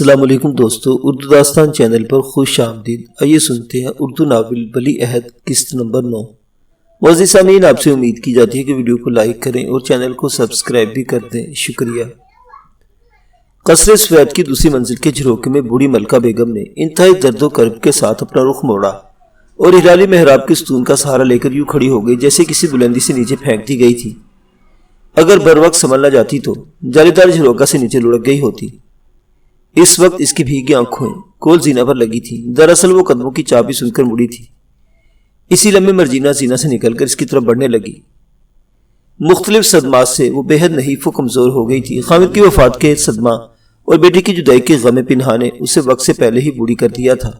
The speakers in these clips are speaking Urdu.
السلام علیکم دوستو، اردو داستان چینل پر خوش آمدید۔ آئیے سنتے ہیں اردو ناول ولی عہد قسط نمبر 9۔ معزز سامعین، آپ سے امید کی جاتی ہے کہ ویڈیو کو لائک کریں اور چینل کو سبسکرائب بھی کر دیں، شکریہ۔ قصر سفید کی دوسری منزل کے جھروکے میں بوڑھی ملکہ بیگم نے انتہائی درد و کرب کے ساتھ اپنا رخ موڑا اور ہلالی محراب کے ستون کا سہارا لے کر یوں کھڑی ہو گئی جیسے کسی بلندی سے نیچے پھینک دی گئی تھی۔ اگر بر وقت سنبھل نہ جاتی تو جالی دار جھروکا سے نیچے لڑک گئی ہوتی۔ اس وقت اس کی بھیگی آنکھیں کول زینہ پر لگی تھی۔ دراصل وہ قدموں کی چاپی سن کر مڑی تھی۔ اسی لمحے مرجینہ زینہ سے نکل کر اس کی طرف بڑھنے لگی۔ مختلف صدمات سے وہ بے حد نحیف و کمزور ہو گئی تھی۔ خامد کی وفات کے صدمہ اور بیٹی کی جدائی کے غم پنہا نے اسے وقت سے پہلے ہی بوڑھی کر دیا تھا،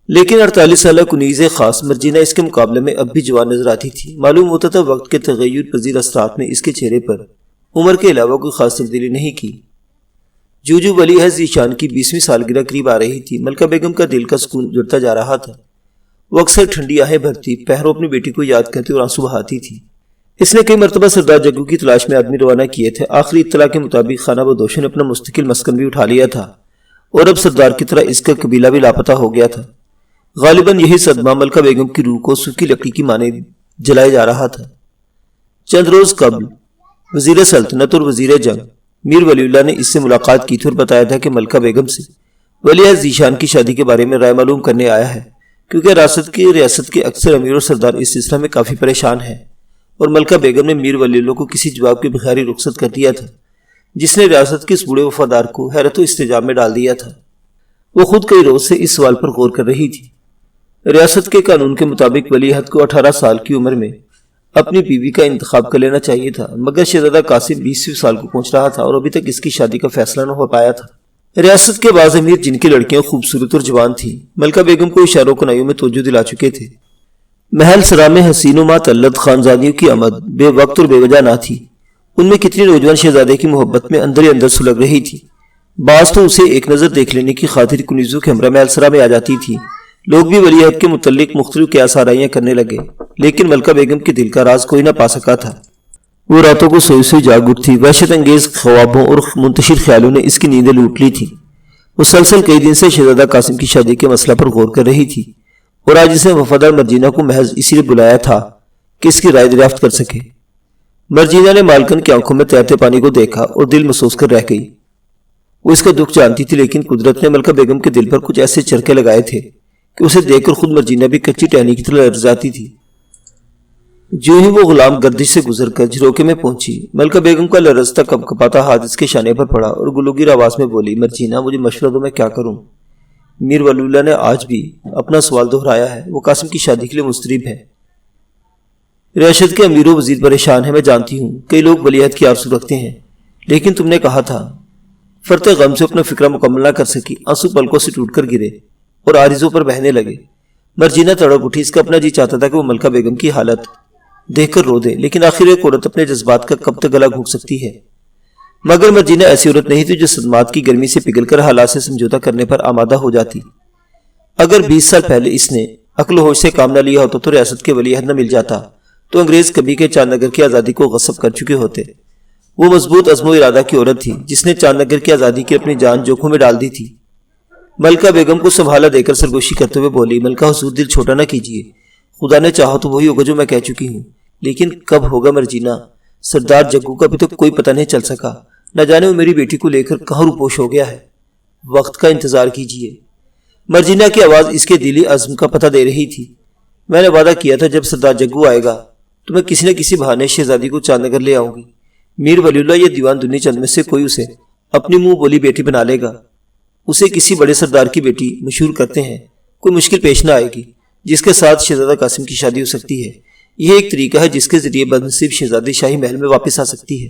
لیکن 48 سالہ کنیز خاص مرجینہ اس کے مقابلے میں اب بھی جوان نظر آتی تھی۔ معلوم ہوتا تھا وقت کے تغیر پذیر اثرات نے اس کے چہرے پر عمر کے علاوہ کوئی خاص تبدیلی نہیں کی۔ جو ولی عہد ذیشان کی 20ویں سالگرہ قریب آ رہی تھی، ملکہ بیگم کا دل کا سکون جڑتا جا رہا تھا۔ وہ اکثر ٹھنڈی آہیں بھرتی، پہروں اپنی بیٹی کو یاد کرتی اور آنسو بہاتی تھی۔ اس نے کئی مرتبہ سردار جگو کی تلاش میں آدمی روانہ کیے تھے۔ آخری اطلاع کے مطابق خانہ بدوشوں نے اپنا مستقل مسکن بھی اٹھا لیا تھا اور اب سردار کی طرح اس کا قبیلہ بھی لاپتہ ہو گیا تھا۔ غالباً یہی صدمہ ملکہ بیگم کی روح کو سوکھی لکڑی کی مانند جلائے جا رہا تھا۔ چند روز قبل وزیر سلطنت اور وزیر جنگ میر ولی اللہ نے اس سے ملاقات کی تھی اور بتایا تھا کہ ملکہ بیگم سے ولی عہد ذیشان کی شادی کے بارے میں رائے معلوم کرنے آیا ہے، کیونکہ ریاست کے اکثر امیر اور سردار اس سلسلہ میں کافی پریشان ہیں، اور ملکہ بیگم نے میر ولی اللہ کو کسی جواب کے بغیر ہی رخصت کر دیا تھا، جس نے ریاست کے اس بوڑھے وفادار کو حیرت و استعجاب میں ڈال دیا تھا۔ وہ خود کئی روز سے اس سوال پر غور کر رہی تھی۔ ریاست کے قانون کے مطابق ولی عہد کو 18 سال کی عمر میں اپنی بیوی کا انتخاب کر لینا چاہیے تھا، مگر شہزادہ قاسم 20ویں سال کو پہنچ رہا تھا اور ابھی تک اس کی شادی کا فیصلہ نہ ہو پایا تھا۔ ریاست کے بعض امیر جن کی لڑکیاں خوبصورت اور جوان تھیں، ملکہ بیگم کو اشاروں کنائیوں میں توجہ دلا چکے تھے۔ محل سرا میں حسین و ماتلت خانزادیوں کی آمد بے وقت اور بے وجہ نہ تھی۔ ان میں کتنی نوجوان شہزادے کی محبت میں اندر ہی اندر سلگ رہی تھی۔ بعض تو اسے ایک نظر دیکھ لینے کی خاطر کنیزوں کے ہمراہ محل سرا میں آ جاتی تھی۔ لوگ بھی ولی عہد کے متعلق مختلف قیاس آرائیاں کرنے لگے، لیکن ملکہ بیگم کے دل کا راز کوئی نہ پا سکا تھا۔ وہ راتوں کو سوئی سوئی جاگ اٹھتی، وحشت انگیز خوابوں اور منتشر خیالوں نے اس کی نیندیں لوٹ لی تھی۔ وہ مسلسل کئی دن سے شہزادہ قاسم کی شادی کے مسئلہ پر غور کر رہی تھی، اور آج اسے وفادار مرجینہ کو محض اسی لیے بلایا تھا کہ اس کی رائے دریافت کر سکے۔ مرجینہ نے مالکن کی آنکھوں میں تیرتے پانی کو دیکھا اور دل محسوس کر رہ گئی۔ وہ اس کا دکھ جانتی تھی، لیکن قدرت نے ملکہ بیگم کے دل پر کچھ ایسے چرکے لگائے تھے کہ اسے دیکھ کر خود مرجینہ بھی کچی ٹہنی کی طرح لرز جاتی تھی۔ جو ہی وہ غلام گردش سے گزر کر جھروکے میں پہنچی، ملکہ بیگم کا لرزتا کپکپاتا ہاتھ اس کے شانے پر پڑا اور گلوگیر آواز میں بولی، مرجینہ مجھے مشورہ دو، میں کیا کروں؟ میر ولی اللہ نے آج بھی اپنا سوال دہرایا ہے۔ وہ قاسم کی شادی کے لیے مضطرب ہے۔ ریاست کے امیر و وزیر پریشان ہیں، میں جانتی ہوں کئی لوگ ولی عہد کی آرزو رکھتے ہیں، لیکن تم نے کہا تھا۔ فرط غم سے اپنا فکرہ مکمل نہ کر سکی، آنسو پلکوں سے ٹوٹ کر گرے اور عارضوں پر بہنے لگے۔ مرجینہ تڑپ اٹھی۔ اس کا اپنا جی چاہتا تھا کہ وہ ملکہ بیگم کی حالت دیکھ کر رو دے، لیکن آخر ایک عورت اپنے جذبات کا کب تک گلا گھونٹ سکتی ہے؟ مگر مرجینہ ایسی عورت نہیں تھی جو صدمات کی گرمی سے پگھل کر حالات سے سمجھوتہ کرنے پر آمادہ ہو جاتی۔ اگر 20 سال پہلے اس نے عقل و ہوش سے کام نہ لیا ہوتا تو ریاست کے ولی عہد نہ مل جاتا، تو انگریز کبھی کے چاند نگر کی آزادی کو غصب کر چکے ہوتے۔ وہ مضبوط عزم و ارادہ کی عورت تھی جس نے چاند نگر کی آزادی کی اپنی جان جوکھوں میں ڈال دی تھی۔ ملکہ بیگم کو سنبھالا دے کر سرگوشی کرتے ہوئے بولی، ملکہ حضور دل چھوٹا نہ کیجیے، خدا نے چاہا تو وہی ہوگا جو میں کہہ چکی ہوں، لیکن کب ہوگا مرجینہ؟ سردار جگو کا بھی تو کوئی پتہ نہیں چل سکا، نہ جانے وہ میری بیٹی کو لے کر کہاں روپوش ہو گیا ہے۔ وقت کا انتظار کیجیے۔ مرجینہ کی آواز اس کے دلی عزم کا پتہ دے رہی تھی۔ میں نے وعدہ کیا تھا جب سردار جگو آئے گا تو میں کسی نہ کسی بہانے شہزادی کو چاند نگر لے آؤں گی۔ میر ولی اللہ یا دیوان دنی چند میں سے کوئی اسے اپنی منہ بولی بیٹی بنا لے گا۔ اسے کسی بڑے سردار کی بیٹی مشہور کرتے ہیں، کوئی مشکل پیش نہ آئے گی جس کے ساتھ شہزادہ قاسم کی شادی ہو سکتی ہے۔ یہ ایک طریقہ ہے جس کے ذریعے بدنصیب شہزادی شاہی محل میں واپس آ سکتی ہے۔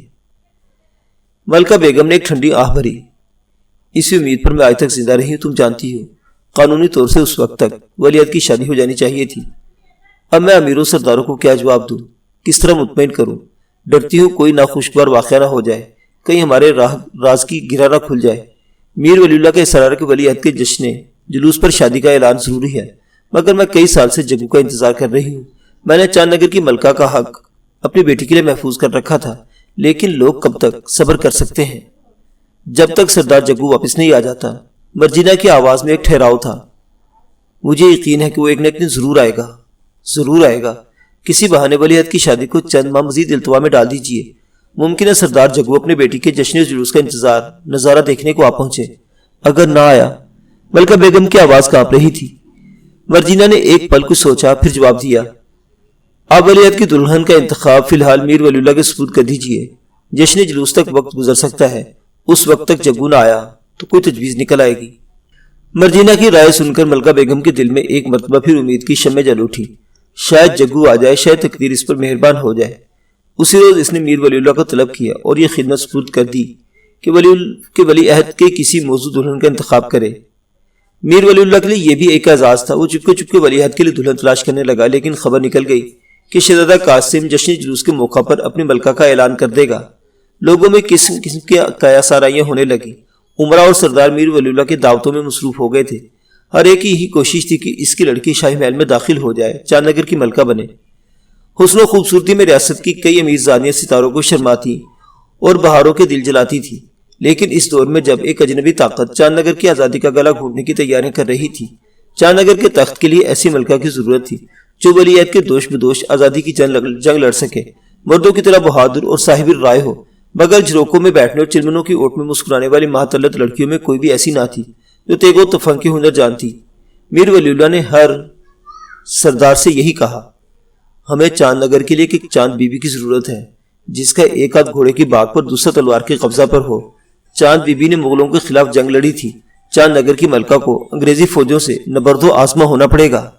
ملکہ بیگم نے ایک ٹھنڈی آہ بھری۔ اسی امید پر میں آج تک زندہ رہی ہوں، تم جانتی ہو قانونی طور سے اس وقت تک ولی عہد کی شادی ہو جانی چاہیے تھی۔ اب میں امیروں سرداروں کو کیا جواب دوں، کس طرح مطمئن کروں؟ ڈرتی ہوں کوئی ناخوشگوار واقعہ نہ ہو جائے، کہیں ہمارے راز کی گرہ نہ کھل جائے۔ میر ولی اللہ کا اصرار کہ ولی عہد کے جشن جلوس پر شادی کا اعلان ضروری ہے، مگر میں کئی سال سے جگو کا انتظار کر رہی ہوں۔ میں نے چاند نگر کی ملکہ کا حق اپنی بیٹی کے لیے محفوظ کر رکھا تھا، لیکن لوگ کب تک صبر کر سکتے ہیں؟ جب تک سردار جگو واپس نہیں آ جاتا۔ مرجینہ کی آواز میں ایک ٹھہراؤ تھا۔ مجھے یقین ہے کہ وہ ایک نہ ایک دن ضرور آئے گا، ضرور آئے گا۔ کسی بہانے ولی عہد کی شادی کو چند ماہ مزید التوا میں ڈال دیجیے۔ ممکن ہے سردار جگو اپنے بیٹی کے جشن جلوس کا نظارہ دیکھنے کو آ پہنچے۔ اگر نہ آیا؟ ملکہ بیگم کی آواز کانپ رہی تھی۔ مرجینہ نے ایک پل کچھ سوچا، پھر جواب دیا، آپ ولی عہد کی دلہن کا انتخاب فی الحال میر ولی اللہ کے سپرد کر دیجیے۔ جشن جلوس تک وقت گزر سکتا ہے، اس وقت تک جگو نہ آیا تو کوئی تجویز نکل آئے گی۔ مرجینہ کی رائے سن کر ملکہ بیگم کے دل میں ایک مرتبہ پھر امید کی شمع جل اٹھی۔ شاید جگو آ جائے، شاید تقدیر اس پر مہربان ہو جائے۔ اسی روز اس نے میر ولی اللہ کو طلب کیا اور یہ خدمت سپرد کر دی کہ ولی عہد کے کسی موزوں دلہن کا انتخاب کرے۔ میر ولی اللہ کے لیے یہ بھی ایک اعزاز تھا۔ وہ چپکے ولی عہد کے لیے دلہن تلاش کرنے لگا، لیکن خبر نکل گئی کہ شہزادہ قاسم جشن جلوس کے موقع پر اپنی ملکہ کا اعلان کر دے گا۔ لوگوں میں قسم قسم کی قیاس آرائیاں ہونے لگی۔ عمرہ اور سردار میر ولی اللہ کے دعوتوں میں مصروف ہو گئے تھے۔ ہر ایک کی یہی کوشش تھی کہ اس کی لڑکی شاہی محل میں داخل ہو جائے، چاند نگر کی ملکہ بنے۔ حسن و خوبصورتی میں ریاست کی کئی امیر زانیہ ستاروں کو شرماتی اور بہاروں کے دل جلاتی تھی، لیکن اس دور میں جب ایک اجنبی طاقت چاند نگر کی آزادی کا گلا گھونٹنے کی تیاریاں کر رہی تھی، چاند نگر کے تخت کے لیے ایسی ملکہ کی ضرورت تھی جو ولی عہد کے دوش بدوش آزادی کی جنگ لڑ سکے، مردوں کی طرح بہادر اور صاحب رائے ہو، مگر جھروکوں میں بیٹھنے اور چلمنوں کی اوٹ میں مسکرانے والی مہاتلت لڑکیوں میں کوئی بھی ایسی نہ تھی جو تیگ و تفنگ کے ہنر جانتی۔ میر ولی اللہ نے ہر سردار سے یہی کہا، ہمیں چاند نگر کے لیے ایک چاند بی بی کی ضرورت ہے جس کا ایک ہاتھ گھوڑے کی باگ پر دوسرا تلوار کے قبضہ پر ہو۔ چاند بی بی نے مغلوں کے خلاف جنگ لڑی تھی، چاند نگر کی ملکہ کو انگریزی فوجوں سے نبرد و آزما ہونا پڑے گا۔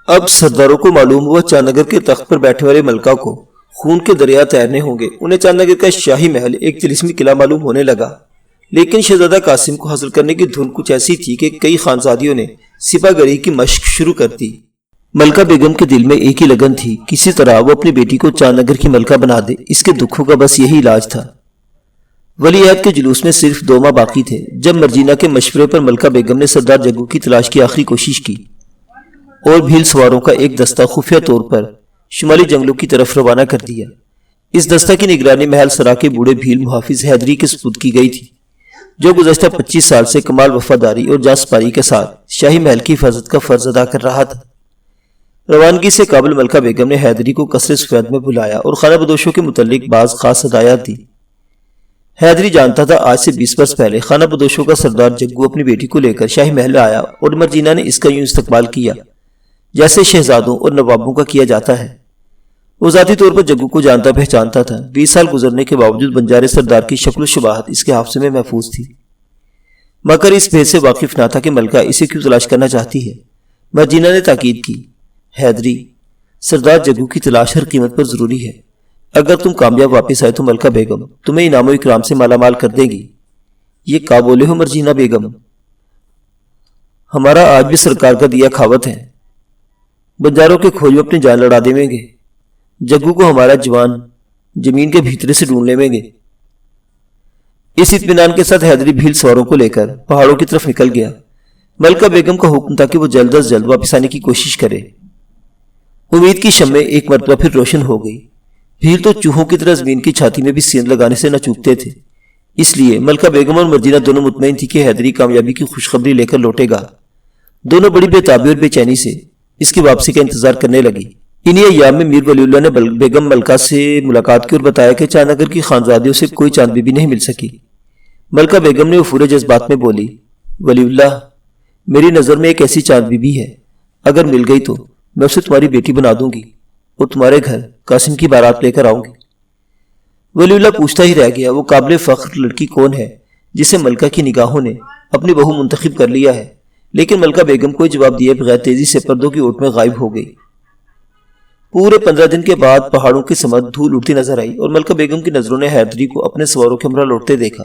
اب سرداروں کو معلوم ہوا چاند نگر کے تخت پر بیٹھنے والے ملکہ کو خون کے دریا تیرنے ہوں گے۔ انہیں چاند نگر کا شاہی محل ایک طلسمی قلعہ معلوم ہونے لگا، لیکن شہزادہ قاسم کو حاصل کرنے کی دھن کچھ ایسی تھی کہ کئی خانزادیوں نے سپاہ گری کی مشق شروع کر دی۔ ملکہ بیگم کے دل میں ایک ہی لگن تھی، کسی طرح وہ اپنی بیٹی کو چاند نگر کی ملکہ بنا دے۔ اس کے دکھوں کا بس یہی علاج تھا۔ ولی عہد کے جلوس میں صرف 2 ماہ باقی تھے جب مرجینہ کے مشورے پر ملکہ بیگم نے سردار جگو کی تلاش کی آخری کوشش کی اور بھیل سواروں کا ایک دستہ خفیہ طور پر شمالی جنگلوں کی طرف روانہ کر دیا۔ اس دستہ کی نگرانی محل سرا کے بوڑھے بھیل محافظ حیدری کے سپرد کی گئی تھی، جو گزشتہ 25 سال سے کمال وفاداری اور جانسپاری کے ساتھ شاہی محل کی حفاظت کا فرض ادا کر رہا تھا۔ روانگی سے قابل ملکہ بیگم نے حیدری کو قصر سفید میں بلایا اور خانہ بدوشوں کے متعلق بعض خاص ہدایات دی۔ حیدری جانتا تھا آج سے 20 برس پہلے خانہ بدوشوں کا سردار جگو اپنی بیٹی کو لے کر شاہی محل آیا اور مرجینہ نے اس کا یوں استقبال کیا جیسے شہزادوں اور نوابوں کا کیا جاتا ہے۔ وہ ذاتی طور پر جگو کو جانتا پہچانتا تھا۔ 20 سال گزرنے کے باوجود بنجارے سردار کی شکل و شباہت اس کے حافظے میں محفوظ تھی، مگر اس بھید سے واقف نہ تھا کہ ملکہ اسے کیوں تلاش کرنا چاہتی ہے۔ مرجینہ نے تاکید کی، حیدری، سردار جگو کی تلاش ہر قیمت پر ضروری ہے۔ اگر تم کامیاب واپس آئے تو ملکہ بیگم تمہیں انعام و اکرام سے مالا مال کر دے گی۔ یہ کا بولے ہو مرجینہ بیگم؟ ہمارا آج بھی سرکار کا دیا کھاوت ہے، بنجاروں کے کھوج میں اپنی جان لڑا دیں گے، جگو کو ہمارا جوان زمین کے بھیترے سے ڈھونڈ لیں گے۔ اس اطمینان کے ساتھ حیدری بھیل سواروں کو لے کر پہاڑوں کی طرف نکل گیا۔ ملکہ بیگم کا حکم تھا کہ وہ جلد از جلد واپس آنے کی کوشش کرے۔ امید کی شمع ایک مرتبہ پھر روشن ہو گئی۔ بھیل تو چوہوں کی طرح زمین کی چھاتی میں بھی سیند لگانے سے نہ چوکتے تھے، اس لیے ملکہ بیگم اور مرجینہ دونوں مطمئن تھی کہ حیدری کامیابی کی خوشخبری لے کر لوٹے گا۔ دونوں بڑی بے تابی اور بے چینی سے اس کی واپسی کا انتظار کرنے لگی۔ انہی ایام میں میر ولی اللہ نے بیگم ملکہ سے ملاقات کی اور بتایا کہ چاند نگر کی خانزادیوں سے کوئی چاند بی بی نہیں مل سکی۔ ملکہ بیگم نے وفور جذبات میں بولی، ولی اللہ، میری نظر میں ایک ایسی چاند بی بی ہے، اگر مل گئی تو میں اسے تمہاری بیٹی بنا دوں گی اور تمہارے گھر قاسم کی بارات لے کر آؤں گی۔ ولی اللہ پوچھتا ہی رہ گیا، وہ قابل فخر لڑکی کون ہے جسے ملکہ کی نگاہوں نے اپنی بہو منتخب کر لیا ہے؟ لیکن ملکہ بیگم کوئی جواب دیے بغیر تیزی سے پردوں کی اوٹ میں غائب ہو گئی۔ پورے 15 دن کے بعد پہاڑوں کی سمت دھول اڑتی نظر آئی اور ملکہ بیگم کی نظروں نے حیدری کو اپنے سواروں کے ہمراہ لوٹتے دیکھا۔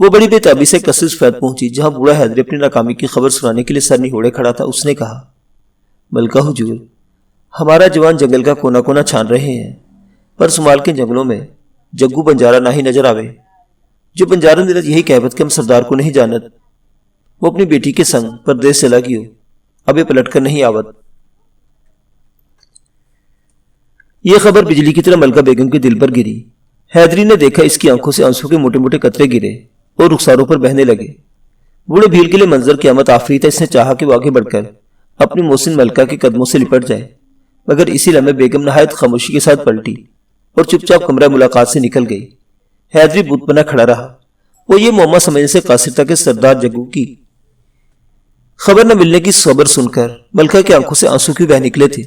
وہ بڑی بے تابی سے قصر سفید پہنچی جہاں بوڑھا حیدری اپنی ناکامی کی خبر سنانے کے لیے سر نہوڑے کھڑا تھا۔ اس نے کہا، ملکہ حضور، ہمارا جوان جنگل کا کونا کونا چھان رہے ہیں، پر سمال کے جنگلوں میں جگو بنجارہ نہ ہی نظر آوے۔ جو بنجارہ دلت یہی کہوت کہ ہم سردار کو نہیں جانت، وہ اپنی بیٹی کے سنگ پردیس سے لگی ہو، اب یہ پلٹ کر نہیں آوت۔ یہ خبر بجلی کی طرح ملکہ بیگم کے دل پر گری۔ حیدری نے دیکھا اس کی آنکھوں سے آنسو کے موٹے موٹے قطرے گرے اور رخساروں پر بہنے لگے۔ بوڑھے بھیل کے لیے منظر قیامت آفری تھا۔ اس نے چاہا کہ وہ آگے بڑھ کر اپنی محسن ملکہ کے قدموں سے لپٹ جائے، مگر اسی لمحے بیگم نہایت خاموشی کے ساتھ پلٹی اور چپ چاپ کمرہ ملاقات سے نکل گئی۔ حیدری بت بنا کھڑا رہا۔ وہ یہ معمہ سمجھنے سے قاصر تھا کہ سردار جگو کی خبر نہ ملنے کی خبر سن کر ملکہ کی آنکھوں سے آنسو کیوں بہہ نکلے تھے۔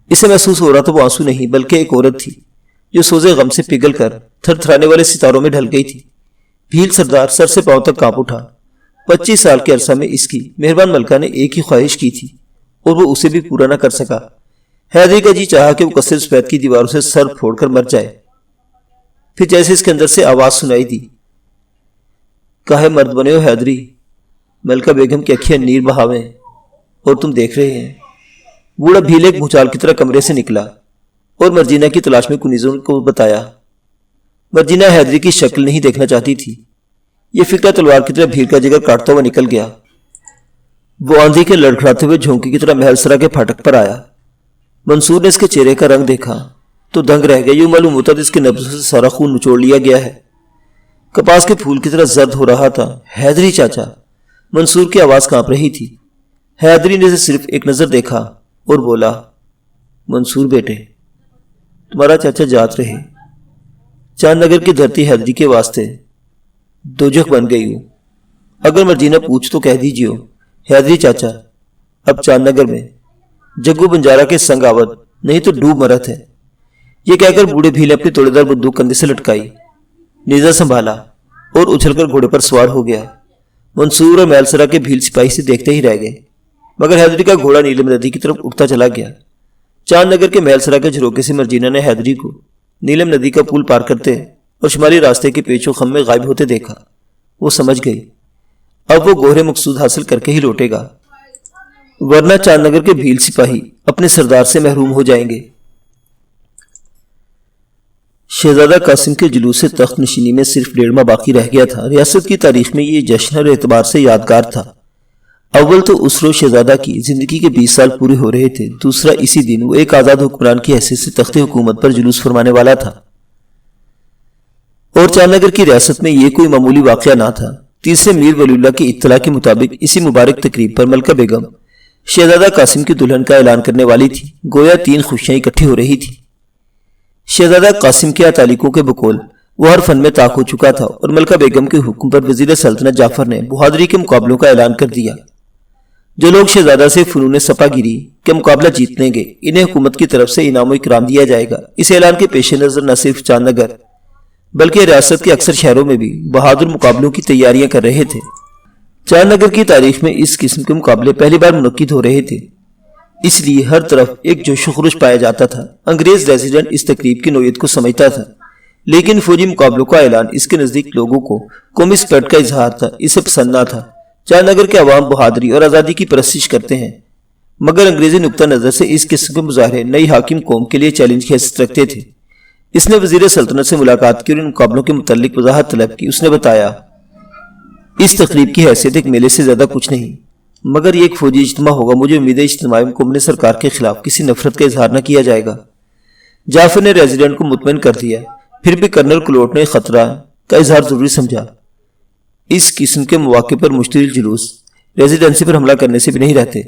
اسے محسوس ہو رہا تھا وہ آنسو نہیں بلکہ ایک عورت تھی جو سوزے غم سے پگھل کر تھر تھرانے والے ستاروں میں ڈھل گئی تھی۔ بھیل سردار سر سے پاؤں تک کانپ اٹھا۔ 25 سال کے عرصہ میں اس کی مہربان ملکہ نے ایک ہی خواہش کی تھی اور وہ اسے بھی پورا نہ کر سکا۔ حیدری کا جی چاہا کہ وہ قصر سفید کی دیواروں سے سر پھوڑ کر مر جائے۔ پھر جیسے اس کے اندر سے آواز سنائی دی، کاہے مرد بنے ہو حیدری؟ ملکہ بیگم کی اکھیاں نیر بہاویں اور تم دیکھ رہے ہیں۔ بوڑھا بھیل ایک بھوچال کی طرح کمرے سے نکلا اور مرجینہ کی تلاش میں کنیزوں کو بتایا۔ مرجینہ حیدری کی شکل نہیں دیکھنا چاہتی تھی۔ یہ فکر تلوار کی طرح بھیل کا جگر کاٹتا ہوا نکل گیا۔ وہ آندھی کے لڑکھڑاتے ہوئے جھونکی کی طرح محل سرا کے پھاٹک پر آیا۔ منصور نے اس کے چہرے کا رنگ دیکھا تو دنگ رہ گیا۔ یوں معلوم ہوتا تھا اس کے نبضوں سے سارا خون نچوڑ لیا گیا ہے۔ کپاس کے پھول کی طرح زرد ہو رہا تھا۔ حیدری چاچا، منصور کی آواز کانپ رہی تھی۔ حیدری نے صرف ایک نظر دیکھا اور بولا، منصور بیٹے، تمہارا چاچا جات رہے۔ چاند نگر کی دھرتی حیدری کے واسطے دوجخ بن گئی ہوں۔ اگر مرجینہ پوچھ تو کہہ دیجیے حیدری چاچا اب چاند نگر میں جگو بنجارہ کے سنگ آوت نہیں تو ڈوب مرت ہے۔ یہ کہہ کر بوڑھے بھیل اپنی توڑے دار بندوق کندھے سے لٹکائی، نیزہ سنبھالا اور اچھل کر گھوڑے پر سوار ہو گیا۔ منصور اور محل سرا کے بھیل سپاہی سے دیکھتے ہی رہ گئے، مگر حیدری کا گھوڑا نیلم ندی کی طرف اٹھتا چلا گیا۔ چاند نگر کے محل سرا کے جھروکے سے مرجینہ نے حیدری کو نیلم ندی کا پل پار کرتے اور شمالی راستے کے پیچ و خم میں غائب ہوتے دیکھا۔ وہ سمجھ گئی اب وہ گوہرے مقصود حاصل کر کے ہی لوٹے گا، ورنہ چاند نگر کے بھیل سپاہی اپنے سردار سے محروم ہو جائیں گے۔ شہزادہ قاسم کے جلوس تخت نشینی میں صرف 1.5 ماہ باقی رہ گیا تھا۔ ریاست کی تاریخ میں یہ جشن ہر اعتبار سے یادگار تھا۔ اول تو اس روز شہزادہ کی زندگی کے 20 سال پورے ہو رہے تھے، دوسرا اسی دن وہ ایک آزاد حکمران کی حیثیت سے تخت حکومت پر جلوس فرمانے والا تھا، اور چاند نگر کی ریاست میں یہ کوئی معمولی واقعہ نہ تھا۔ تیسرے میر ولی اللہ کی اطلاع کے مطابق اسی مبارک تقریب پر ملکہ بیگم شہزادہ قاسم کی دلہن کا اعلان کرنے والی تھی۔ گویا 3 خوشیاں اکٹھی ہو رہی تھی۔ شہزادہ قاسم کے تعلیقوں کے بقول وہ ہر فن میں طاق ہو چکا تھا، اور ملکہ بیگم کے حکم پر وزیر سلطنت جعفر نے بہادری کے مقابلوں کا اعلان کر دیا۔ جو لوگ شہزادہ سے فنون سپا گیری کے مقابلہ جیت لیں گے، انہیں حکومت کی طرف سے انعام و اکرام دیا جائے گا۔ اس اعلان کے پیش نظر نہ صرف چاند نگر بلکہ ریاست کے اکثر شہروں میں بھی بہادر مقابلوں کی تیاریاں کر رہے تھے۔ چاند نگر کی تاریخ میں اس قسم کے مقابلے پہلی بار منعقد ہو رہے تھے، اس لیے ہر طرف ایک جوش و خروش پایا جاتا تھا۔ انگریز ریزیڈنٹ اس تقریب کی نوعیت کو سمجھتا تھا، لیکن فوجی مقابلوں کا اعلان اس کے نزدیک لوگوں کو قومی اسپرٹ کا اظہار تھا، اسے پسند نہ تھا۔ چاند نگر کے عوام بہادری اور آزادی کی پرستش کرتے ہیں، مگر انگریزی نقطہ نظر سے اس قسم کے مظاہرے نئی حاکم قوم کے لیے چیلنج کی حیثیت رکھتے تھے۔ اس نے وزیر سلطنت سے ملاقات کی اور ان مقابلوں کے متعلق وضاحت طلب کی۔ اس نے بتایا، اس تقریب کی حیثیت ایک میلے سے زیادہ کچھ نہیں، مگر یہ ایک فوجی اجتماع ہوگا۔ مجھے امید ہے اجتماع میں قوم نے سرکار کے خلاف کسی نفرت کا اظہار نہ کیا جائے گا۔ جعفر نے ریزیڈنٹ کو مطمئن کر دیا، پھر بھی کرنل کلوٹ نے خطرہ کا اظہار ضروری سمجھا۔ اس قسم کے مواقع پر مشتعل جلوس ریزیڈنسی پر حملہ کرنے سے بھی نہیں رہتے۔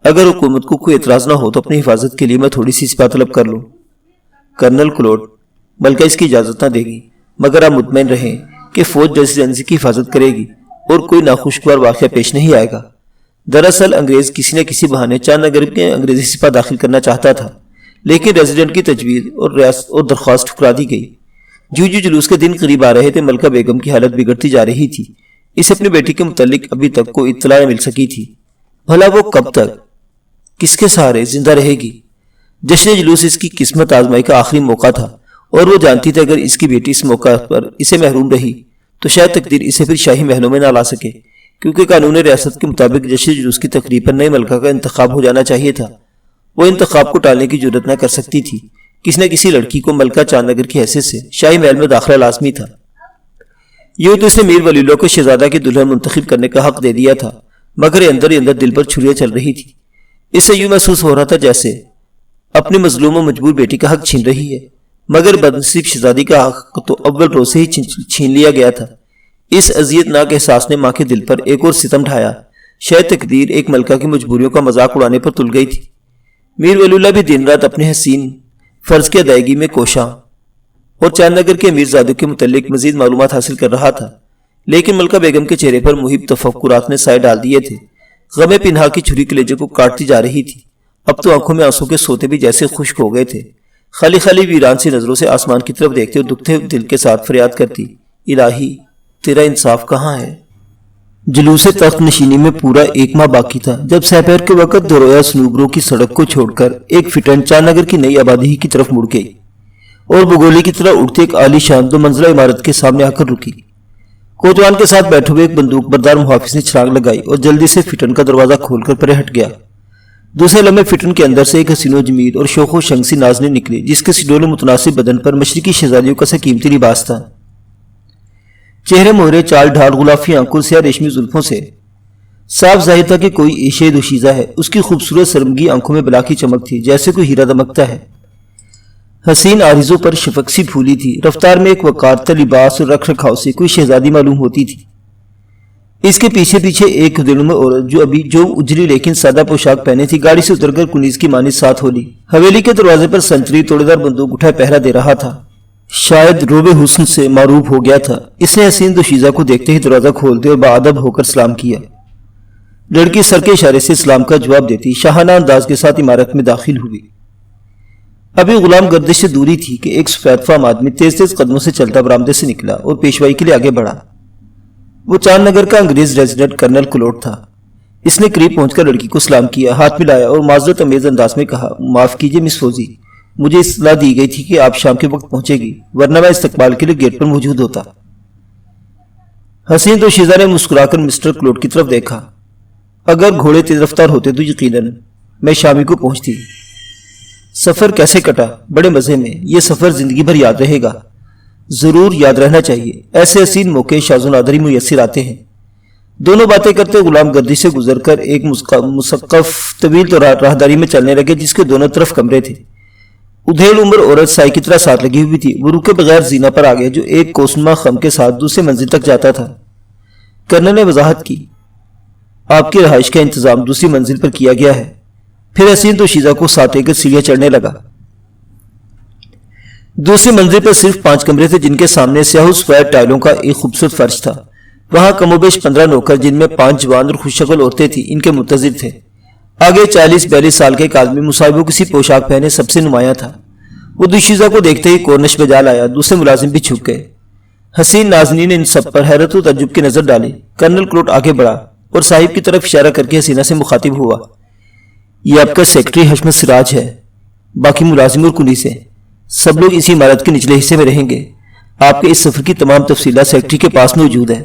اگر حکومت کو کوئی اعتراض نہ ہو تو اپنی حفاظت کے لیے میں تھوڑی سی سپاہ طلب کر لوں۔ کرنل کلوٹ، بلکہ اس کی اجازت نہ دے گی، مگر آپ مطمئن رہیں کہ فوج ریزیڈنسی کی حفاظت کرے گی اور کوئی ناخوشگوار واقعہ پیش نہیں آئے گا۔ دراصل انگریز کسی نہ کسی بہانے چاند نگر کے انگریزی سپاہ داخل کرنا چاہتا تھا، لیکن ریزیڈنٹ کی تجویز اور درخواست ٹھکرا دی گئی۔ جو جلوس کے دن قریب آ رہے تھے، ملکہ بیگم کی حالت بگڑتی جا رہی تھی۔ اسے اپنی بیٹی کے متعلق ابھی تک کوئی اطلاع نہ مل سکی تھی۔ بھلا وہ کب تک کس کے سہارے زندہ رہے گی؟ جشن جلوس اس کی قسمت آزمائی کا آخری موقع تھا، اور وہ جانتی تھی اگر اس کی بیٹی اس موقع پر اسے محروم رہی تو شاید تقدیر اسے پھر شاہی محلوں میں نہ لا سکے، کیونکہ قانون ریاست کے مطابق جشن جلوس کی تقریب پر نئے ملکہ کا انتخاب ہو جانا چاہیے تھا۔ وہ انتخاب کو ٹالنے کی جرات نہ کر سکتی تھی۔ کسی نہ کسی لڑکی کو ملکہ چاند نگر کی حیثیت سے شاہی محل میں داخلہ لازمی تھا۔ یوں تو اسے میر ولی اللہ کو شہزادہ کی دلہن منتخب کرنے کا حق دے دیا تھا، مگر اندر ہی اندر دل پر چھریاں چل رہی تھی۔ اسے یوں محسوس ہو رہا تھا جیسے اپنی مظلوم و مجبور بیٹی کا حق چھین رہی ہے، مگر بدنصیب شہزادی کا حق تو اول روز سے ہی چھین لیا گیا تھا۔ اس اذیتناک احساس نے ماں کے دل پر ایک اور ستم ڈھایا۔ شاید تقدیر ایک ملکہ کی مجبوریوں کا مذاق اڑانے پر تل گئی تھی۔ میر ولی اللہ بھی دن رات اپنے حسین فرض کی ادائیگی میں کوشاں اور چاند نگر کے امیر زادوں کے متعلق مزید معلومات حاصل کر رہا تھا، لیکن ملکہ بیگم کے چہرے پر محیب تفکرات نے سائے ڈال دیے تھے۔ غم پنہا کی چھری کلیجے کو کاٹتی جا رہی تھی۔ اب تو آنکھوں میں آنسو کے سوتے بھی جیسے خشک ہو گئے تھے۔ خالی خالی ویران سی نظروں سے آسمان کی طرف دیکھتے اور دکھتے دل کے ساتھ فریاد کرتی، الہی تیرا انصاف کہاں ہے؟ جلوس تخت نشینی میں پورا ایک ماہ باقی تھا جب سپہر کے وقت درویا سنوبروں کی سڑک کو چھوڑ کر ایک فٹن چاند نگر کی نئی آبادی کی طرف مڑ گئی اور بگولی کی طرح اٹھتے ایک عالی شان 2 منزلہ عمارت کے سامنے آ کر رکی۔ کوتوان کے ساتھ بیٹھے ہوئے ایک بندوق بردار محافظ نے چھلانگ لگائی اور جلدی سے فٹن کا دروازہ کھول کر پرے ہٹ گیا۔ دوسرے لمحے فٹن کے اندر سے ایک حسین و جمیل اور شوخ و شنگ سی نازنین نکلی جس کے سڈول و متناسب بدن پر مشرقی شہزادیوں کا سا قیمتی لباس تھا۔ چہرے مہرے، چال ڈھال، غلافی آنکھوں، سیاہ ریشمی زلفوں سے صاف ظاہر تھا کہ کوئی عیشے دوشیزہ ہے۔ اس کی خوبصورت سرمگی آنکھوں میں بلا کی چمک تھی جیسے کوئی ہیرا دمکتا ہے۔ حسین آرزوں پر شفق سی پھولی تھی، رفتار میں ایک وقار لباس اور رکھ رکھاؤ سے کوئی شہزادی معلوم ہوتی تھی۔ اس کے پیچھے پیچھے ایک ہدیروں عورت جو اجلی لیکن سادہ پوشاک پہنے تھی گاڑی سے اتر کر کنیز کی مانند ساتھ ہو لی۔ حویلی کے دروازے پر سنتری توڑے دار بندوق اٹھائے پہرا دے رہا تھا۔ شاید روب حسن سے معروف ہو گیا تھا۔ اس نے حسین دوشیزہ کو دیکھتے ہی دروازہ کھول دیا اور باادب ہو کر سلام کیا۔ لڑکی سر کے اشارے سے سلام کا جواب دیتی شاہانہ انداز کے ساتھ عمارت میں داخل ہوئی۔ ابھی غلام گردش سے دوری تھی کہ ایک سفید فام آدمی تیز تیز قدموں سے چلتا برآمدے سے نکلا اور پیشوائی کے لیے آگے بڑھا۔ وہ چاند نگر کا انگریز ریزیڈنٹ کرنل کلوٹ تھا۔ اس نے قریب پہنچ کر لڑکی کو سلام کیا، ہاتھ ملایا اور معذرت امیز انداز میں کہا، معاف کیجیے مس فوزی، مجھے اطلاع دی گئی تھی کہ آپ شام کے وقت پہنچے گی، ورنہ میں استقبال کے لیے گیٹ پر موجود ہوتا۔ حسین دوشیزہ نے مسکرا کر مسٹر کلوٹ کی طرف دیکھا۔ اگر گھوڑے تیز رفتار ہوتے تو یقیناً میں شامی کو پہنچتی۔ سفر کیسے کٹا؟ بڑے مزے میں۔ یہ سفر زندگی بھر یاد رہے گا، ضرور یاد رہنا چاہیے۔ ایسے حسین موقع شاذ و نادر ہی میسر آتے ہیں۔ دونوں باتیں کرتے غلام گردش سے گزر کر ایک مسقف طویل تو راہداری میں چلنے لگے جس کے دونوں طرف کمرے تھے۔ ادھیڑ عمر عورت سائی کی طرح ساتھ لگی ہوئی تھی۔ وہ رکے بغیر زینہ پر آگے جو ایک کوسنما خم کے ساتھ دوسرے منزل تک جاتا تھا۔ کرنل نے وضاحت کی، آپ کی رہائش کا انتظام دوسری منزل پر کیا گیا ہے۔ پھر حسین دوشیزہ کو ساتھ لے کر سیڑھیاں چڑھنے لگا۔ دوسری منزل پر صرف 5 کمرے تھے جن کے سامنے سیاہ سفید ٹائلوں کا ایک خوبصورت فرش تھا۔ وہاں کم و بیش 15 نوکر جن میں 5 جوان اور خوش شکل عورتیں تھیں ان کے منتظر تھے۔ آگے 40-42 سال کے ایک آدمی مصاحب کسی پوشاک پہنے سب سے نمایاں تھا۔ وہ دوشیزہ کو دیکھتے ہی کورنش بجا لایا۔ دوسرے ملازم بھی چھپ گئے۔ حسین ناظرین نے ان سب پر حیرت و تعجب کی نظر ڈالی۔ کرنل کلوٹ آگے بڑھا اور صاحب کی طرف اشارہ کر کے حسینہ سے مخاطب ہوا، یہ آپ کا سیکرٹری حشمت سراج ہے۔ باقی ملازم اور کنیزیں سب لوگ اسی عمارت کے نچلے حصے میں رہیں گے۔ آپ کے اس سفر کی تمام تفصیلات سیکرٹری کے پاس موجود ہیں۔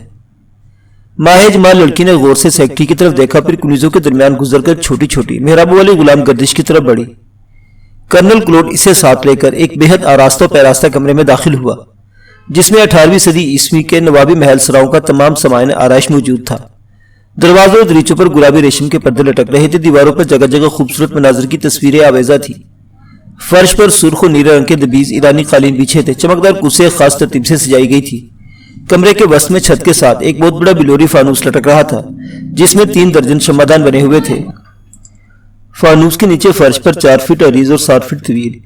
ماہ جمال لڑکی نے غور سے سیکرٹری کی طرف دیکھا، پھر کنیزوں کے درمیان گزر کر چھوٹی چھوٹی محراب والی غلام گردش کی طرف بڑھی۔ کرنل کلوٹ اسے ساتھ لے کر ایک بے حد آراستہ و پیراستہ کمرے میں داخل ہوا جس میں 18ویں صدی عیسوی کے نوابی محل سراؤں کا تمام سامان آرائش موجود تھا۔ دروازوں اور دریچوں پر گلابی ریشم کے پردے لٹک رہے تھے۔ دیواروں پر جگہ جگہ خوبصورت مناظر کی تصویریں آویزہ تھی۔ فرش پر سرخ و نیلے رنگ کے دبیز ایرانی قالین بچھے تھے۔ چمکدار کرسیاں خاص ترتیب سے سجائی گئی تھی۔ کمرے کے وسط میں چھت کے ساتھ ایک بہت بڑا بلوری فانوس لٹک رہا تھا جس میں 3 درجن شمعدان بنے ہوئے تھے۔ فانوس کے نیچے فرش پر 4 فٹ عریض اور 7 فٹ طویل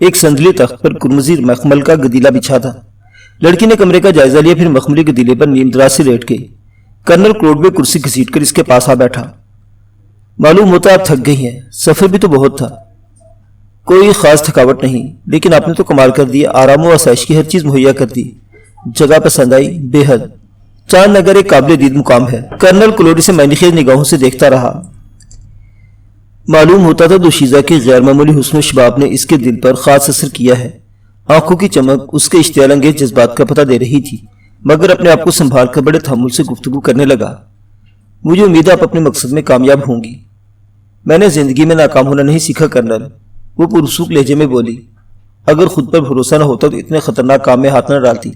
ایک سندلی تخت پر قرمزی مخمل کا گدیلا بچھا تھا۔ لڑکی نے کمرے کا جائزہ لیا، پھر مخملی گدیلے پر نیم دراز سے لیٹ گئی۔ کرنل کلوٹ بھی کرسی گھسیٹ کر اس کے پاس آ بیٹھا۔ معلوم ہوتا آپ تھک گئی ہیں، سفر بھی تو بہت تھا۔ کوئی خاص تھکاوٹ نہیں، لیکن آپ نے تو کمال کر دیا، آرام و آسائش کی ہر چیز مہیا کر دی۔ جگہ پسند آئی؟ بے حد۔ چاند نگر ایک قابل دید مقام ہے۔ کرنل کلوٹ اسے معنی خیز نگاہوں سے دیکھتا رہا۔ معلوم ہوتا تھا دوشیزہ کی غیر معمولی حسن و شباب نے اس کے دل پر خاص اثر کیا ہے۔ آنکھوں کی چمک اس کے اشتعال انگیز جذبات کا پتہ دے رہی تھی، مگر اپنے آپ کو سنبھال کر بڑے تحمل سے گفتگو کرنے لگا۔ مجھے امید ہے آپ اپنے مقصد میں کامیاب ہوں گی۔ میں نے زندگی میں ناکام ہونا نہیں سیکھا کرنل، وہ پرسوک لہجے میں بولی۔ اگر خود پر بھروسہ نہ ہوتا تو اتنے خطرناک کام میں ہاتھ نہ ڈالتی۔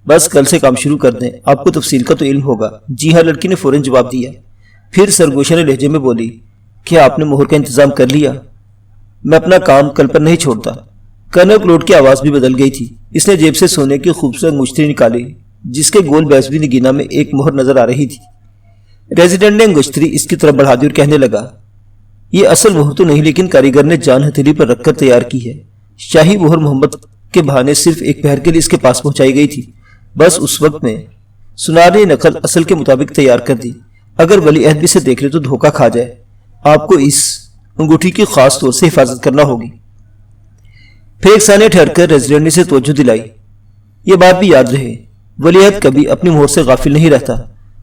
بس کل سے کام شروع کر دیں، آپ کو تفصیل کا تو علم ہوگا۔ جی ہاں، لڑکی نے فوراً جواب دیا۔ پھر سرگوشانہ لہجے میں بولی، کیا آپ نے مہر کا انتظام کر لیا؟ میں اپنا کام کل پر نہیں چھوڑتا۔ کرنل کلوٹ کی آواز بھی بدل گئی تھی۔ اس نے جیب سے سونے کی خوبصورت مشتری نکالی جس کے گول بیسوی نگینا میں ایک مہر نظر آ رہی تھی۔ ریزیڈنٹ نے انگشتری اس کی طرف بڑھا دی اور کہنے لگا، یہ اصل مہر تو نہیں، لیکن کاریگر نے جان ہتھیلی پر رکھ کر تیار کی ہے۔ شاہی مہر محمد کے بہانے صرف ایک پہر کے لیے اس کے پاس پہنچائی گئی تھی۔ بس اس وقت میں سنار نے نقل اصل کے مطابق تیار کر دی۔ اگر ولی عہد بھی اسے دیکھ لے تو دھوکہ کھا جائے۔ آپ کو اس انگوٹھی کی خاص طور سے حفاظت کرنا ہوگی۔ پھر ایک ثانیہ ٹھہر کر ریزیڈنٹ نے اسے توجہ دلائی، یہ بات بھی یاد رہے، ولی عہد کبھی اپنی مہر سے غافل نہیں رہتا۔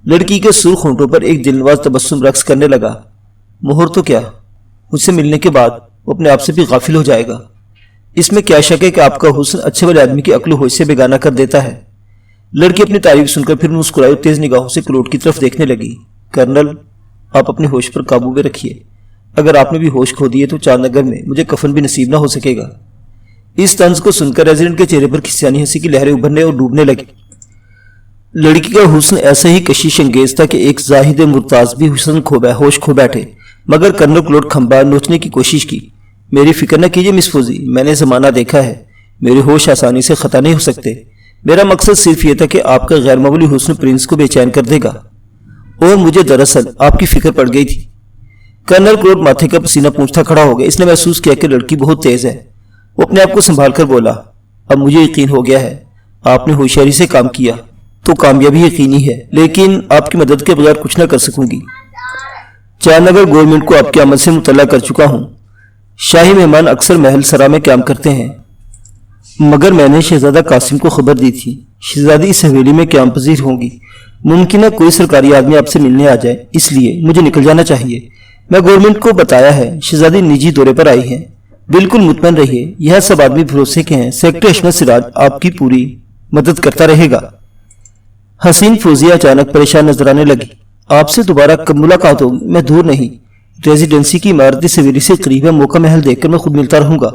لڑکی کے سرخ ہونٹوں پر ایک دلنواز تبسم رقص کرنے لگا۔ مہر تو کیا، مجھ سے ملنے کے بعد وہ اپنے آپ سے بھی غافل ہو جائے گا۔ اس میں کیا شک ہے کہ آپ کا حسن اچھے والے آدمی کی عقل و ہوش سے بیگانہ کر دیتا ہے۔ لڑکی اپنی تعریف سن کر پھر مسکرائی اور تیز نگاہوں سے کلوٹ کی طرف دیکھنے لگی۔ کرنل، آپ اپنے ہوش پر قابو میں رکھیے، اگر آپ نے بھی ہوش کھو دیے تو چاند نگر میں مجھے کفن بھی نصیب نہ ہو سکے گا۔ اس طنز کو سن کر ریزیڈنٹ کے چہرے پر کھسیانی ہنسی کی لہریں ابھرنے اور ڈوبنے لگی۔ لڑکی کا حسن ایسا ہی کشش انگیز تھا کہ ایک زاہد مرتاض بھی ہوش کھو بیٹھے، مگر کرنل کلوٹ کھمبا نوچنے کی کوشش کی۔ میری فکر نہ کیجیے مس فوزی، میں نے زمانہ دیکھا ہے، میرے ہوش آسانی سے خطا نہیں ہو سکتے۔ میرا مقصد صرف یہ تھا کہ آپ کا غیر معمولی حسن پرنس کو بے چین کر دے گا، اور مجھے دراصل آپ کی فکر پڑ گئی تھی۔ کرنل کلوٹ ماتھے کا پسینہ پونچھتا کھڑا ہو گیا۔ اس نے محسوس کیا کہ لڑکی بہت تیز ہے۔ وہ اپنے آپ کو سنبھال کر بولا، اب مجھے یقین ہو گیا ہے، آپ نے ہوشیاری سے کام کیا تو کامیابی یقینی ہے، لیکن آپ کی مدد کے بغیر کچھ نہ کر سکوں گی۔ چاند نگر گورنمنٹ کو آپ کے عمل سے مطلع کر چکا ہوں۔ شاہی مہمان اکثر محل سرا میں قیام کرتے ہیں، مگر میں نے شہزادہ قاسم کو خبر دی تھی شہزادی اس حویلی میں قیام پذیر ہوں گی۔ ممکن ہے کوئی سرکاری آدمی آپ سے ملنے آ جائے، اس لیے مجھے نکل جانا چاہیے۔ میں گورنمنٹ کو بتایا ہے شہزادی نجی دورے پر آئی ہیں، بالکل مطمئن رہیے، یہ سب آدمی بھروسے کے ہیں۔ سیکرٹری حشمت سراج آپ کی پوری مدد کرتا رہے گا۔ حسین فوزیہ اچانک پریشان نظر آنے لگی۔ آپ سے دوبارہ کب ملاقات ہوگی؟ میں دور نہیں، ریزیڈنسی کی عمارت اس حویلی سے قریب ہے، موقع محل دیکھ کر میں خود ملتا رہوں گا۔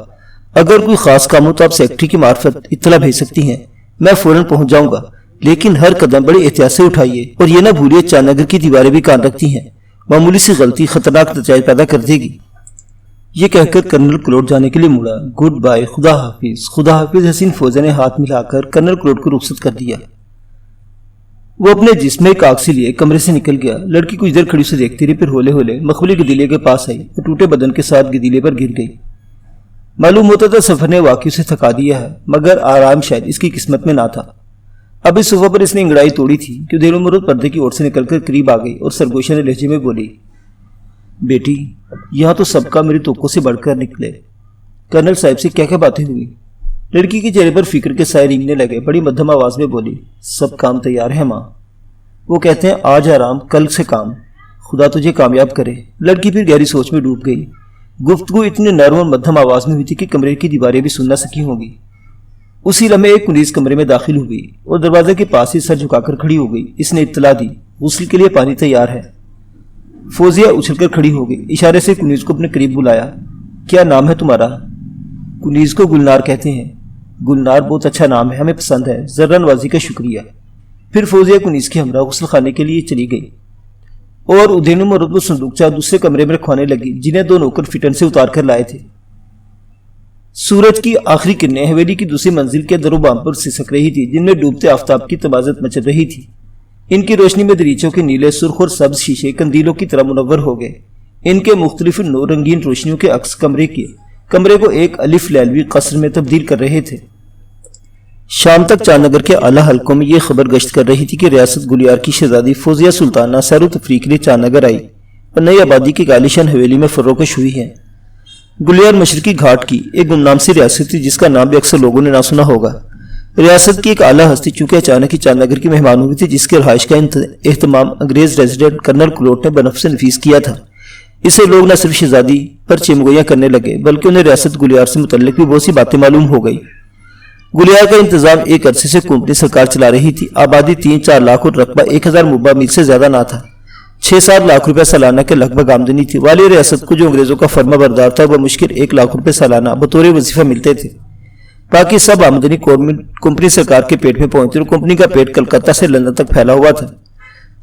اگر کوئی خاص کام ہو تو آپ سیکرٹری کی معرفت اطلاع بھیج سکتی ہیں، میں فوراً پہنچ جاؤں گا، لیکن ہر قدم بڑی احتیاط سے اٹھائیے، اور یہ نہ بھولیے چاند نگر کی دیواریں بھی کان رکھتی ہیں، معمولی سی غلطی خطرناک نتائج پیدا کر دے گی۔ یہ کہہ کر کرنل کلوٹ جانے کے لیے مڑا۔ گڈ بائے، خدا حافظ۔ خدا حافظ۔ حسین فوزیہ نے ہاتھ ملا کر کرنل کلوٹ کو رخصت کر دیا۔ وہ اپنے جسم میں کاغذی لیے کمرے سے نکل گیا۔ لڑکی کچھ دیر کھڑی سے دیکھتی رہی، پھر ہولے ہولے مخبولی گدیلے کے پاس آئی اور ٹوٹے بدن کے ساتھ گدیلے پر گر گئی۔ معلوم ہوتا تھا سفر نے واقعی اسے تھکا دیا ہے، مگر آرام شاید اس کی قسمت میں نہ تھا۔ اب اس صفحہ پر اس نے انگڑائی توڑی تھی کہ دیر مرد پردے کی اور سے نکل کر قریب آ گئی اور سرگوشہ نے لہجے میں بولی، بیٹی یہاں تو سب کا میری توقع سے بڑھ کر نکلے۔ کرنل صاحب سے کیا کیا باتیں ہوئی؟ لڑکی کے چہرے پر فکر کے سائے رینگنے لگے۔ بڑی مدھم آواز میں بولی، سب کام تیار ہے ماں، وہ کہتے ہیں آج آرام کل سے کام، خدا تجھے کامیاب کرے۔ لڑکی پھر گہری سوچ میں ڈوب گئی۔ گفتگو اتنی نرم اور مدھم آواز میں ہوئی تھی کہ کمرے کی دیواریں بھی سن نہ سکی ہوں گی۔ اسی لمحے ایک کنیز کمرے میں داخل ہوئی اور دروازے کے پاس ہی سر جھکا کر کھڑی ہو گئی۔ اس نے اطلاع دی، غسل کے لیے پانی تیار ہے۔ فوزیہ اچھل کر کھڑی ہو گئی، اشارے سے کنیز کو اپنے قریب بلایا۔ کیا نام ہے تمہارا؟ کنیز کو گلنار کہتے ہیں۔ گلنار بہت اچھا نام ہے، ہمیں پسند ہے، ذرا نوازی کا شکریہ۔ پھر فوزیہ کنیز کے ہمراہ غسل خانے کے لیے چلی گئی اور ادینم اور رتب صندوقچہ دوسرے کمرے میں رکھوانے لگی، جنہیں دو نوکر فٹن سے اتار کر لائے تھے۔ سورج کی آخری کرنیں حویلی کی دوسری منزل کے در و بام پر سسک رہی تھی، جن میں ڈوبتے آفتاب کی تمازت مچل رہی تھی۔ ان کی روشنی میں دریچوں کے نیلے، سرخ اور سبز شیشے قندیلوں کی طرح منور ہو گئے۔ ان کے مختلف رنگین روشنیوں کے عکس کمرے کو ایک الف لیلوی قصر میں تبدیل کر رہے تھے۔ شام تک چاند نگر کے اعلیٰ حلقوں میں یہ خبر گشت کر رہی تھی کہ ریاست گلیار کی شہزادی فوزیہ سلطانہ سیر و تفریح کے لیے چاند نگر آئی اور نئی آبادی کی عالیشان حویلی میں فروکش ہوئی ہے۔ گلیار مشرقی گھاٹ کی ایک گمنام سی ریاست تھی، جس کا نام بھی اکثر لوگوں نے نہ سنا ہوگا۔ ریاست کی ایک اعلیٰ ہستی چونکہ اچانک ہی چاند نگر کی مہمان ہوئی تھی، جس کے رہائش کا اہتمام انگریز ریزیڈنٹ کرنل کلوٹ نے بنفس نفیس کیا تھا۔ اسے لوگ نہ صرف شہزادی پر چمگویاں کرنے لگے، بلکہ انہیں ریاست گلیار سے متعلق بھی بہت سی باتیں معلوم ہو گئی۔ گلیار کا انتظام ایک عرصے سے کمپنی سرکار چلا رہی تھی۔ آبادی 3-4 لاکھ اور رقبہ 1000 مربع میل سے زیادہ نہ تھا۔ 6-7 لاکھ روپے سالانہ کے لگ بھگ آمدنی تھی۔ والی ریاست کو جو انگریزوں کا فرما بردار تھا، وہ مشکل 1 لاکھ روپے سالانہ بطور وظیفہ ملتے تھے۔ باقی سب آمدنی کمپنی سرکار کے پیٹ میں پہنچتی اور کمپنی کا پیٹ کلکتہ سے لندن تک پھیلا ہوا تھا۔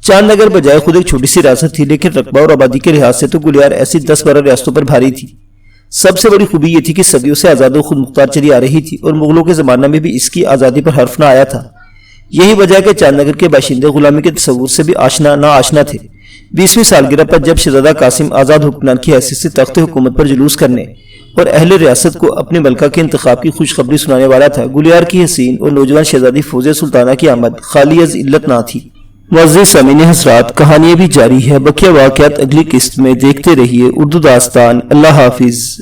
چاند نگر بجائے خود ایک چھوٹی سی ریاست تھی، لیکن رقبہ اور آبادی کے لحاظ سے تو گلیار ایسی 10-12 ریاستوں پر بھاری تھی۔ سب سے بڑی خوبی یہ تھی کہ صدیوں سے آزاد و خود مختار چلی آ رہی تھی اور مغلوں کے زمانہ میں بھی اس کی آزادی پر حرف نہ آیا تھا۔ یہی وجہ ہے کہ چاند نگر کے باشندے غلامی کے تصور سے بھی نا آشنا تھے۔ 20ویں سالگرہ پر جب شہزادہ قاسم آزاد حکمران کی حیثیت سے تخت حکومت پر جلوس کرنے اور اہل ریاست کو اپنی ملکہ کے انتخاب کی خوشخبری سنانے والا تھا، گلیار کی حسین اور نوجوان شہزادی فوزیہ سلطانہ کی آمد خالی از علت نہ تھی۔ معزز سامعین حضرات، کہانی بھی جاری ہے، بقیہ واقعات اگلی قسط میں دیکھتے رہیے اردو داستان۔ اللہ حافظ۔